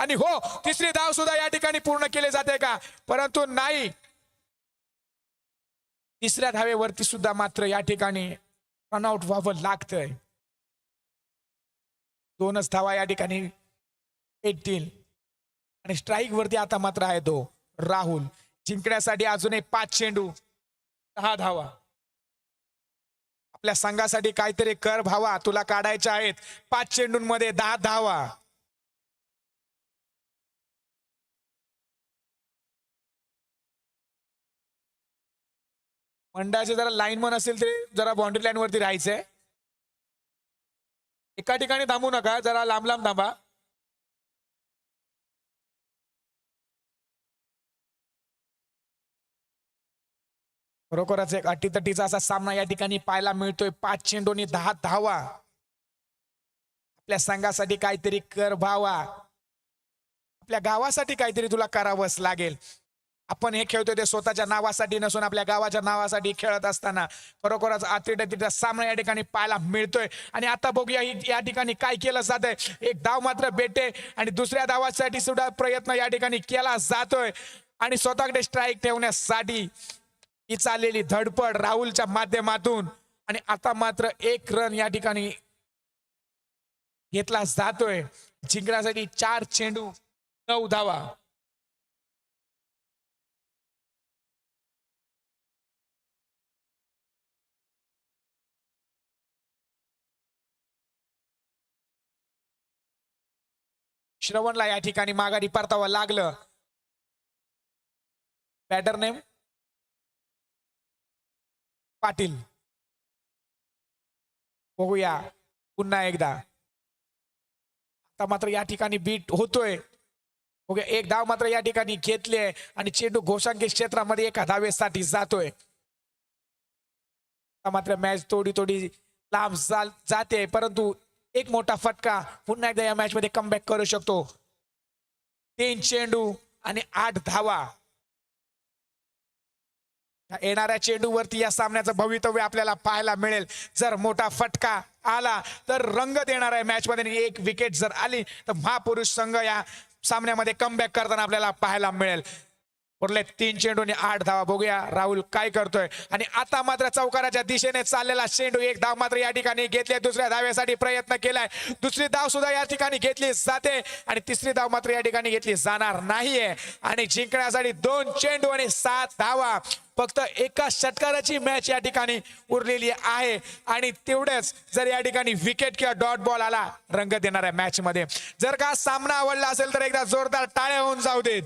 आणि हो, तिसरी धाव सुद्धा या ठिकाणी पूर्ण केले जाते का, परंतु नाही. तिसऱ्या धावेवरती सुद्धा मात्र या ठिकाणी रनआउट व्हावं लागतंय. 2च धावा या ठिकाणी येतील आणि स्ट्राईक वरती आता मात्र आहे तो राहुल. जिंकण्यासाठी अजूनही 5 चेंडू 10 धावा. आपल्या संघासाठी काहीतरी कर भावा, तुला काढायच्या आहेत 5 चेंडूंमध्ये 10 धावा. मंडळाचे जरा लाईनमन असेल ते जरा बाउंड्री लाईन वरती राहायचंय. एका ठिकाणी थांबू नका, जरा लांब लांब थांबा. खरोखरच एक अटीतटीचा असा सामना या ठिकाणी पाहायला मिळतोय. 5 चेंडूंनी 10 धावा. आपल्या संघासाठी काहीतरी कर भावा, आपल्या गावासाठी काहीतरी तुला करावंच लागेल. आपण हे खेळतोय ते स्वतःच्या नावासाठी नसून आपल्या गावाच्या नावासाठी खेळत असताना खरोखरच अटीतटीचा सामना या ठिकाणी पाहायला मिळतोय. आणि आता बघूया या ठिकाणी काय केलं जातंय. एक धाव मात्र भेटते आणि दुसऱ्या धावासाठी सुद्धा प्रयत्न या ठिकाणी केला जातोय आणि स्वतःकडे स्ट्राईक ठेवण्यासाठी ही चाललेली धडपड राहुलच्या माध्यमातून. आणि आता मात्र 1 रन या ठिकाणी घेतला जातोय. जिंकण्यासाठी 4 चेंडू 9 धावा. श्रवणला या ठिकाणी माघारी परतावं लागलं. Batter name Patil. बघूया पुन्हा एकदा. आता मात्र या ठिकाणी बीट होतोय. बघूया, एक धाव मात्र या ठिकाणी घेतली आणि चेंडू घोषांकित क्षेत्रामध्ये एका धावेसाठी जातोय. आता मात्र मॅच थोडी लांब जाते, परंतु एक मोठा फटका पुन्हा एकदा या मॅच मध्ये कमबॅक करू शकतो. 3 चेंडू आणि 8 धावा. येणाऱ्या चेंडूवरती या सामन्याचं भवितव्य आपल्याला पाहायला मिळेल. जर मोठा फटका आला तर रंगत येणार आहे मॅच मध्ये. 1 विकेट जर आली तर महापुरुष संघ या सामन्यामध्ये कमबॅक करताना आपल्याला पाहायला मिळेल. उरले 3 चेंडू आणि 8 धावा. बघूया राहुल काय करतोय. आणि आता मात्र चौकाराच्या दिशेने चाललेला चेंडू, 1 धाव मात्र या ठिकाणी घेतली. दुसऱ्या धावेसाठी प्रयत्न केलाय. दुसरी धाव सुद्धा या ठिकाणी घेतली जाते आणि तिसरी धाव मात्र या ठिकाणी घेतली जाणार नाहीये. आणि जिंकण्यासाठी 2 चेंडू आणि 7 धावा. फक्त एका षटकाराची मॅच या ठिकाणी उरलेली आहे आणि तेवढेच जर या ठिकाणी विकेट किंवा डॉट बॉल आला रंगत येणार आहे मॅच मध्ये. जर का सामना आवडला असेल तर एकदा जोरदार टाळ्या होऊन जाऊ देत.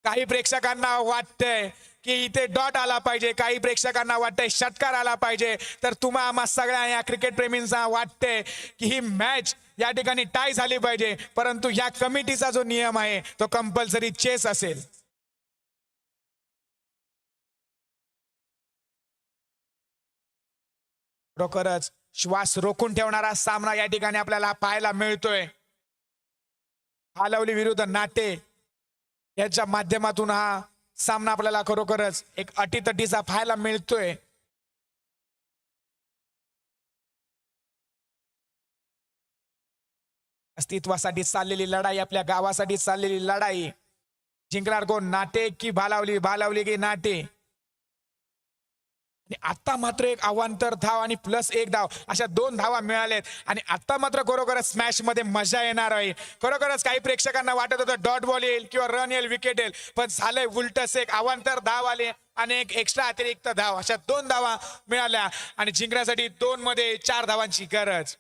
काही प्रेक्षकांना वाटतंय की इथे डॉट आला पाहिजे, काही प्रेक्षकांना वाटतंय षटकार आला पाहिजे, तर तुम्हा आम्हा सगळ्या या क्रिकेट प्रेमींना वाटतंय की ही मॅच या ठिकाणी टाय झाली पाहिजे. परंतु या कमिटीचा जो नियम आहे तो कंपल्सरी चेस असेल. खरोखरच श्वास रोखून ठेवणारा सामना या ठिकाणी आपल्याला पाहायला मिळतोय. हालवली विरुद्ध नाटे याच्या माध्यमातून हा सामना आपल्याला खरोखरच एक अटीतटीचा पाहायला मिळतोय. अस्तित्वासाठी चाललेली लढाई, आपल्या गावासाठी चाललेली लढाई. जिंकणार कोण, नाटे की भालावली, भालावली की नाटे. आणि आता मात्र एक अवांतर धाव आणि +1 धाव अशा 2 धावा मिळाल्यात. आणि आता मात्र खरोखरच मॅच मध्ये मजा येणार आहे. खरोखरच काही प्रेक्षकांना वाटत होतं डॉट बॉल येईल किंवा रन येईल, विकेट येईल, पण झालंय उलटच. एक अवांतर धाव आले आणि एक एक्स्ट्रा अतिरिक्त धाव, अशा 2 धावा मिळाल्या आणि जिंकण्यासाठी 2 मध्ये 4 धावांची गरज.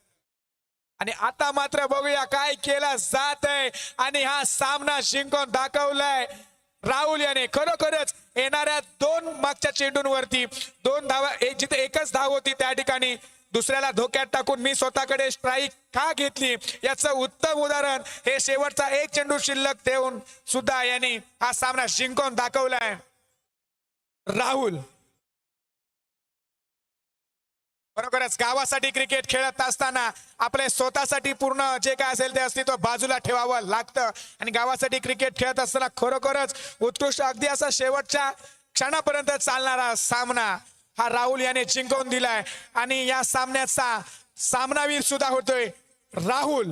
आणि आता मात्र बघूया काय केलं जात आहे. आणि हा सामना जिंकून दाखवलाय राहुल याने. खरोखरच येणाऱ्या 2 मागच्या चेंडूंवरती 2 धावा, जिथे एकच धाव होती त्या ठिकाणी दुसऱ्याला धोक्यात टाकून मी स्वतःकडे स्ट्राईक का घेतली याचं उत्तम उदाहरण हे शेवटचा 1 चेंडू शिल्लक ठेवून सुद्धा याने हा सामना जिंकून दाखवलाय राहुल. खरोखरच गावासाठी क्रिकेट खेळत असताना आपले स्वतःसाठी पूर्ण जे काय असेल ते अस्तित्व बाजूला ठेवावं लागतं. आणि गावासाठी क्रिकेट खेळत असताना खरोखरच उत्कृष्ट अगदी असा शेवटच्या क्षणापर्यंत चालणारा सामना हा राहुल याने जिंकवून दिलाय. आणि या सामन्याचा सामनावीर सुद्धा होतोय राहुल.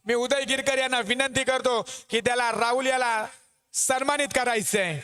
मी उदय गिरकर यांना विनंती करतो की त्याला राहुल याला सन्मानित करायचंय.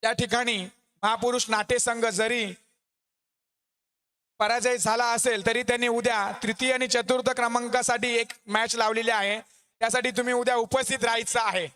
या ठिकाणी महापुरुष नाट्य संघ जरी पराजय झाला असेल तरी त्यांनी उद्या तृतीय आणि चतुर्थ क्रमांकासाठी एक मॅच लावलेली आहे. त्यासाठी तुम्ही उद्या उपस्थित राहायचं आहे.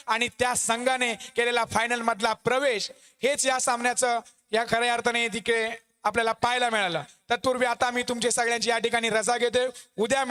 आणि त्या संघाने केलेला फायनल मधला प्रवेश हेच या सामन्याचं या खऱ्या अर्थाने तिकडे आपल्याला पाहायला मिळालं. तत्पूर्वी आता मी तुमची सगळ्यांची या ठिकाणी रजा घेतोय. उद्या